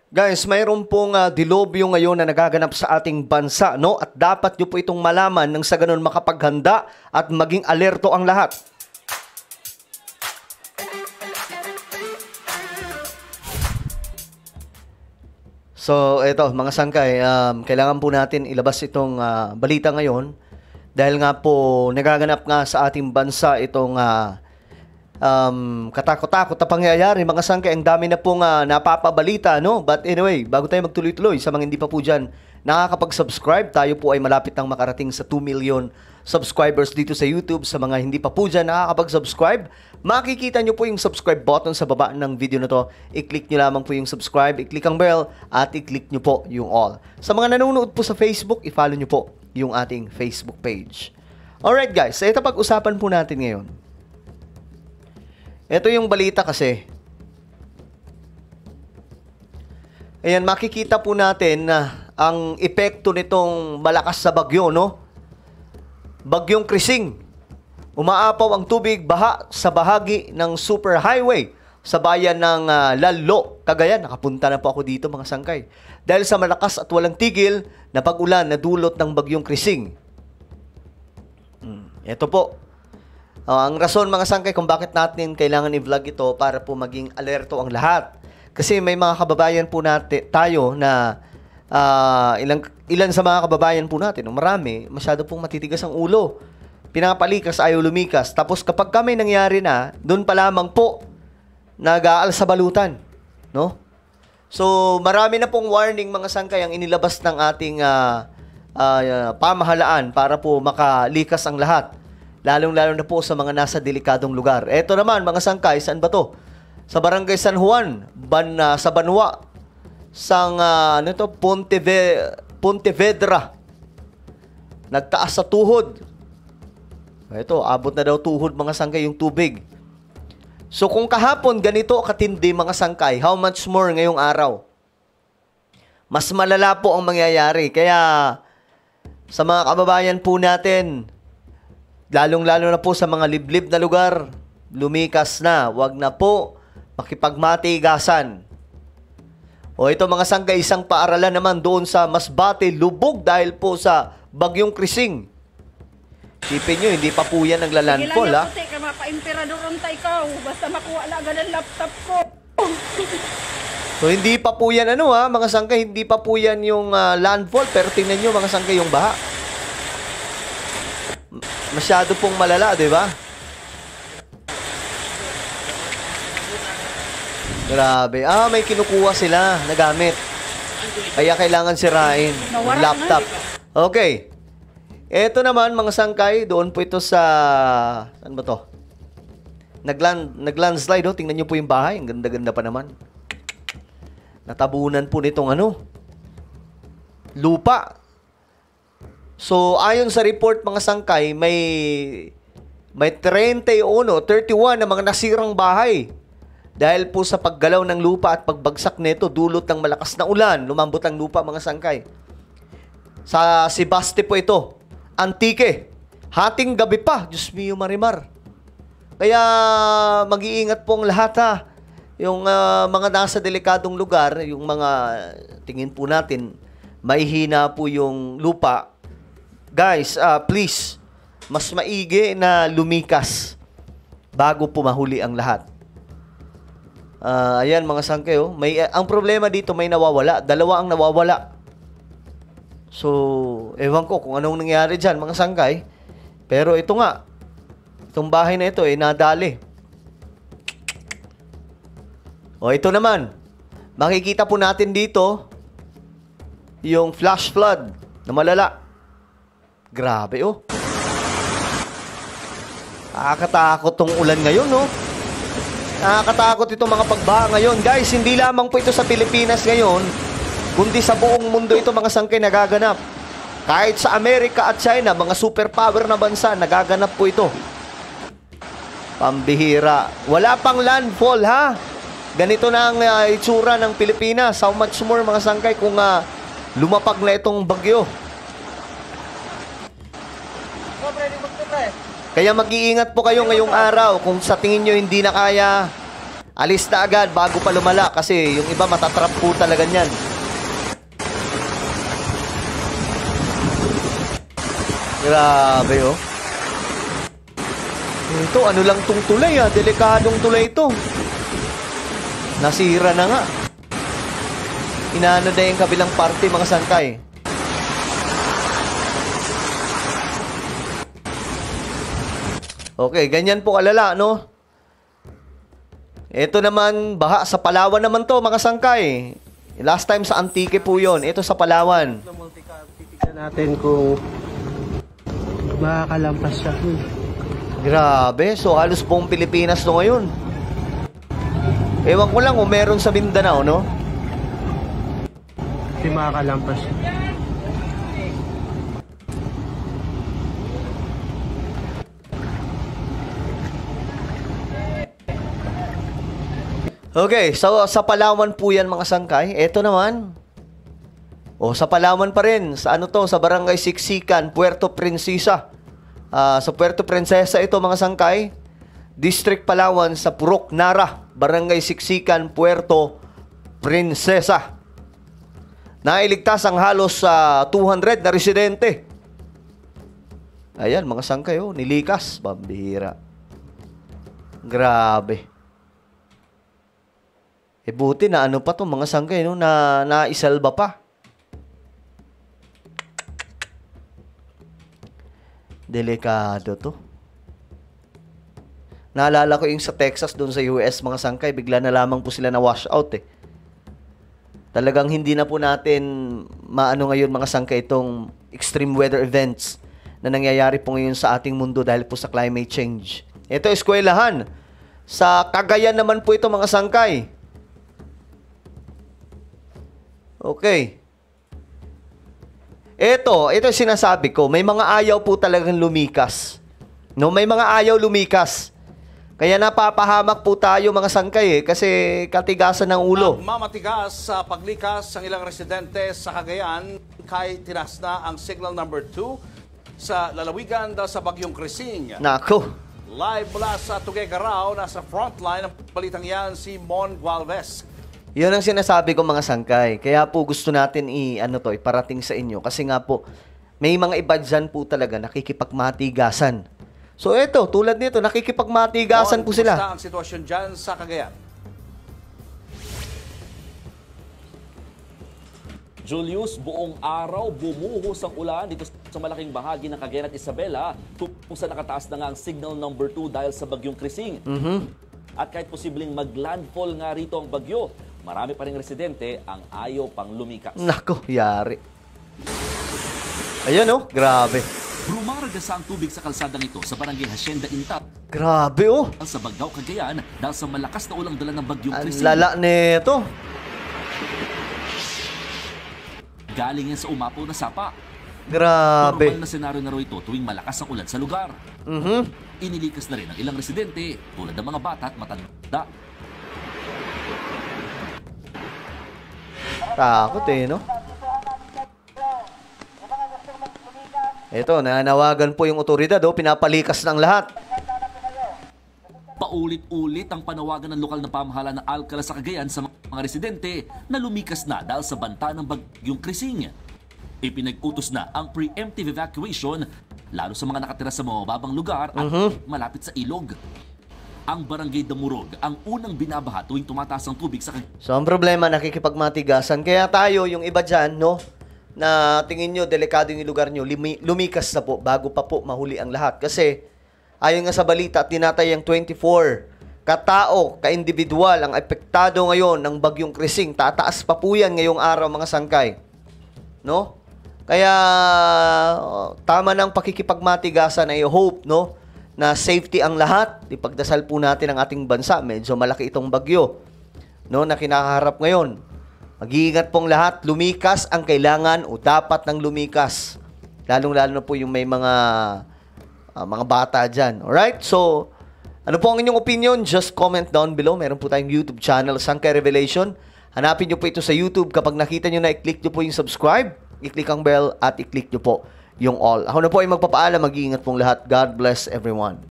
Guys, mayroon pong dilobyo ngayon na nagaganap sa ating bansa, no? At dapat nyo po itong malaman nang sa ganun makapaghanda at maging alerto ang lahat. So, eto, mga sangkay, kailangan po natin ilabas itong balita ngayon dahil nga po nagaganap nga sa ating bansa itong katakot-takot na pangyayari, mga sangkay. Ang dami na pong napapabalita, no? But anyway, bago tayo magtuloy-tuloy, sa mga hindi pa po dyan nakakapag-subscribe, tayo po ay malapit nang makarating sa 2 million subscribers dito sa YouTube. Sa mga hindi pa po dyan nakakapag-subscribe, makikita nyo po yung subscribe button sa baba ng video na to. I-click nyo lamang po yung subscribe, i-click ang bell, at i-click nyo po yung all. Sa mga nanonood po sa Facebook, i-follow nyo po yung ating Facebook page. Alright guys, ito pag-usapan po natin ngayon. Ito yung balita kasi. Ayan, makikita po natin na ang epekto nitong malakas sa bagyo, no? Bagyong Krising. Umaapaw ang tubig baha sa bahagi ng superhighway sa bayan ng Lalo, Cagayan. Nakapunta na po ako dito, mga sangkay. Dahil sa malakas at walang tigil na pag-ulan na dulot ng Bagyong Krising. Ito po. Ang rason, mga sangkay, kung bakit natin kailangan i-vlog ito para po maging alerto ang lahat. Kasi may mga kababayan po natin, tayo na ilan sa mga kababayan po natin, marami, masyado pong matitigas ang ulo. Pinapalikas, ayaw lumikas. Tapos kapag kami nangyari na, doon pa lamang po nag-aal sa balutan. No? So, marami na pong warning, mga sangkay, ang inilabas ng ating pamahalaan para po makalikas ang lahat. Lalong-lalo na po sa mga nasa delikadong lugar. Ito naman, mga sangkay, saan ba to? Sa Barangay San Juan, sa Banwa, sa Pontevedra. Nagtaas sa tuhod. Ito, abot na daw tuhod, mga sangkay, yung tubig. So kung kahapon ganito katindi, mga sangkay, how much more ngayong araw? Mas malala po ang mangyayari. Kaya sa mga kababayan po natin, lalong-lalo na po sa mga liblib na lugar, lumikas na. Huwag na po makipagmatigasan. O ito, mga sangkay, isang paaralan naman doon sa Masbate, lubog dahil po sa Bagyong Krising. Sipin nyo, hindi pa po yan naglalandfall, ha? Sige lang mapa-imperador unta ikaw. Basta makuha lang agad ang laptop ko. So, hindi pa po yan, mga sangkay, hindi pa po yan yung landfall. Pero tingnan nyo, mga sangkay, yung baha. Masyado pong malala, di ba? Grabe. May kinukuha sila na gamit. Kaya kailangan sirain yung laptop. Okay. Ito naman, mga sangkay, doon po ito sa... Saan ba to? Naglandslide, oh. Tingnan nyo po yung bahay. Ang ganda-ganda pa naman. Natabunan po nitong lupa. So, ayon sa report, mga sangkay, may 31 na mga nasirang bahay. Dahil po sa paggalaw ng lupa at pagbagsak nito, dulot ng malakas na ulan, lumambot ang lupa, mga sangkay. Sa Sebaste po ito, Antique. Hating gabi pa, Diyos mio marimar. Kaya mag-iingat po ang lahat, ha. Yung mga nasa delikadong lugar, yung mga tingin po natin, mahihina po yung lupa. Guys, please, mas maigi na lumikas bago pumahuli ang lahat. Ayan, mga sangkay, oh. Ang problema dito, may nawawala. 2 ang nawawala. So, ewan ko kung anong nangyari dyan, mga sangkay. Pero ito nga, itong bahay na ito, nadali. O, ito naman. Makikita po natin dito yung flash flood na malala. Grabe, oh. Nakakatakot tong ulan ngayon, no? Nakakatakot itong mga pagbaha ngayon. Guys, hindi lamang po ito sa Pilipinas ngayon, kundi sa buong mundo ito, mga sangkay, nagaganap. Kahit sa Amerika at China, mga superpower na bansa, nagaganap po ito. Pambihira. Wala pang landfall, ha? Ganito na ang itsura ng Pilipinas. How much more, mga sangkay, kung lumapag na itong bagyo. Kaya mag-iingat po kayo ngayong araw. Kung sa tingin nyo hindi na kaya, Alis na agad bago pa lumala kasi yung iba matatrap po talaga niyan. Grabe, oh. Ito, ano lang tong tulay, ah. Delikadong tulay ito. Nasira na nga. Inaano na yung kabilang parte, mga sangkay. Okay, ganyan po kalala, no? Ito naman, baha sa Palawan naman to, mga sangkay. Last time sa Antique po yon. Ito sa Palawan. Titignan natin kung makakalampas siya. Grabe. So, halos buong Pilipinas no ngayon. Ewan ko lang kung meron sa Mindanao, no? Hindi makakalampas siya. Okay, so sa Palawan po yan, mga sangkay. Ito naman. O, sa Palawan pa rin. Sa ano to? Sa Barangay Siksikan, Puerto Princesa. Sa Puerto Princesa ito, mga sangkay. District Palawan sa Purok Nara, Barangay Siksikan, Puerto Princesa. Nailigtas ang halos 200 na residente. Ayan, mga sangkay, oh, nilikas. Pambihira. Grabe. Buti na ano pa to, mga sangkay, no, na naisalba pa. Delikado to. Naalala ko yung sa Texas, doon sa US, mga sangkay, bigla na lamang po sila na wash out, eh. Talagang hindi na po natin maano ngayon, mga sangkay, itong extreme weather events na nangyayari po ngayon sa ating mundo dahil po sa climate change. Ito, eskwelahan. Sa Cagayan naman po ito, mga sangkay. Okay. Ito sinasabi ko, may mga ayaw po talagang lumikas. No, may mga ayaw lumikas. Kaya napapahamak po tayo, mga sangkay, kasi katigasan ng ulo. Mamatigas sa paglikas ng ilang residente sa Cagayan kay tinas na ang signal number 2 sa lalawigan dahil sa bagyong Krising. Nako. Live mula sa Tuguegarao, nasa frontline ng balitang yan si Mon Gualvez. Yun ang sinasabi ko, mga sangkay. Kaya po gusto natin iparating sa inyo. Kasi nga po, may mga iba dyan po talaga nakikipagmatigasan. So eto, tulad nito, nakikipagmatigasan po sila. Kumusta ang sitwasyon dyan sa Cagayan? Julius, buong araw bumuhos ang ulan dito sa malaking bahagi ng Cagayan at Isabela kung saan nakataas na nga ang signal number 2 dahil sa bagyong Krising. At kahit posibleng maglandfall nga rito ang bagyo, marami pa rin residente ang ayaw pang lumikas. Nako, yari. Ayan, oh, grabe. Rumaragasa ang tubig sa kalsadang ito sa barangay Hacienda Intat Grabe, oh. sa Bagao, Cagayan dahil sa malakas na ulang dala ng bagyong Ang Krising. lala nito. Galing yan sa umapaw na sapa. Grabe. Normal na senaryo na raw ito tuwing malakas ang ulan sa lugar. Inilikas na rin ang ilang residente tulad ng mga bata at matanda. Takot, no? Ito, nanawagan po yung otoridad, pinapalikas ng lahat. Paulit-ulit ang panawagan ng lokal na pamahalaan ng Alcala sa Cagayan sa mga residente na lumikas na dahil sa banta ng bagyong Krising. Ipinag-utos na ang preemptive evacuation lalo sa mga nakatira sa mababang lugar at malapit sa ilog. Ang Barangay Damurog ang unang binabaha tuwing tumataas ang tubig sa Cagayan. So, ang problema, nakikipagmatigasan. Kaya tayo, yung iba dyan, no, na tingin nyo, delikado yung lugar nyo, lumikas na po bago pa po mahuli ang lahat. Kasi, ayon nga sa balita, tinatayang 24 katao, ka-individual ang epektado ngayon ng bagyong Krising. Tataas pa po yan ngayong araw, mga sangkay. No? Kaya, tama ng pakikipagmatigasan. I hope, no, na safety ang lahat. Ipagdasal po natin ang ating bansa. Medyo malaki itong bagyo, no, na kinakaharap ngayon. Mag-iingat pong lahat. Lumikas ang kailangan o dapat ng lumikas. Lalong-lalo na po yung may mga bata dyan. Alright? So, ano po ang inyong opinion? Just comment down below. Meron po tayong YouTube channel, Sangkay Revelation. Hanapin nyo po ito sa YouTube. Kapag nakita nyo na, i-click nyo po yung subscribe, i-click ang bell, at i-click nyo po yung all. Ako na po ay magpapaalam. Mag-iingat pong lahat. God bless everyone.